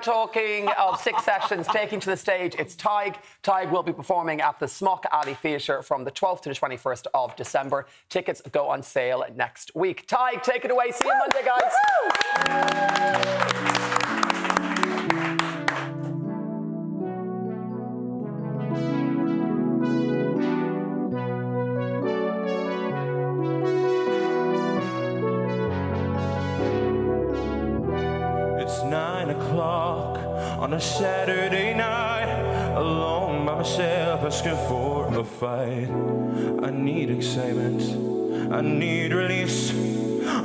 Talking of 6 sessions taking to the stage, it's Tadhg. Tadhg will be performing at the Smock Alley Theatre from the 12th to the 21st of December. Tickets go on sale next week. Tadhg, take it away. See you Monday, guys. It's 9 o'clock on a Saturday night, alone by myself, asking for a fight. I need excitement, I need release,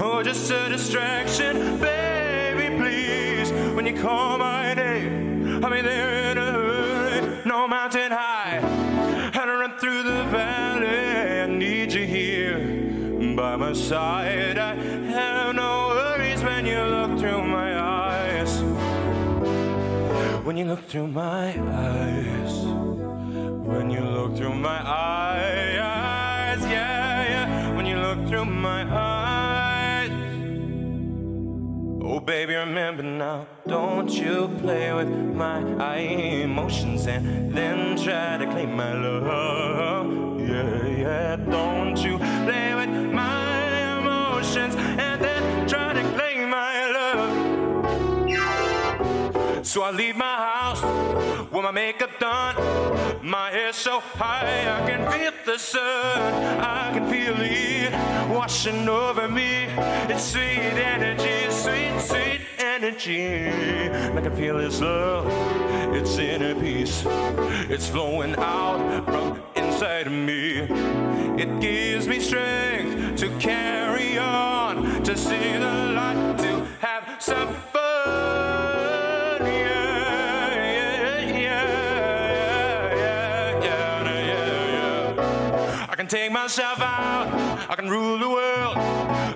or just a distraction. Baby, please, when you call my name, I'll be there in a hurry. No mountain high, and I run through the valley. I need you here by my side. I have no worries when you look through my eyes. When you look through my eyes. When you look through my eyes. Yeah, yeah. When you look through my eyes. Oh, baby, remember now. Don't you play with my emotions and then try to claim my love. Yeah, yeah. Don't you play with my emotions and then try to claim my love. So I leave my house with my makeup done, my hair so high I can feel the sun, I can feel it washing over me. It's sweet energy, sweet, sweet energy. I can feel this love, it's inner peace, it's flowing out from inside of me. It gives me strength to carry on, to see the light, to have some fun. I can take myself out, I can rule the world.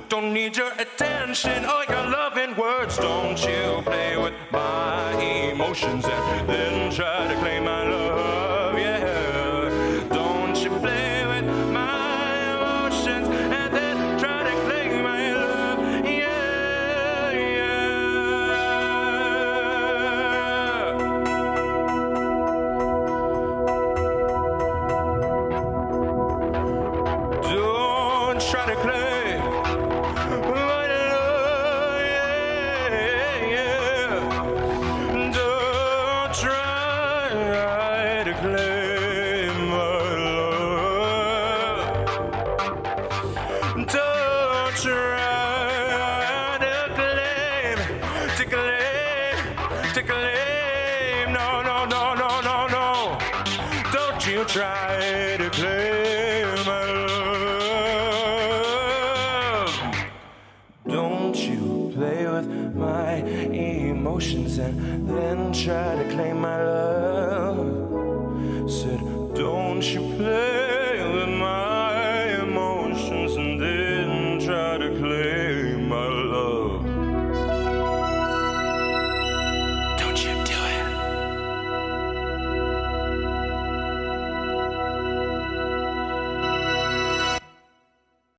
Don't need your attention or your loving words. Don't you play with my emotions and then try to claim my love, yeah. Don't you play with my emotions and then try to claim my love, yeah, Don't try to claim my love, yeah, yeah. Don't try to claim my love. Don't try to claim. No, no, no, no, no, no. Don't you try to claim my love. Don't you play with my emotions and then try to claim my love. Said, don't you play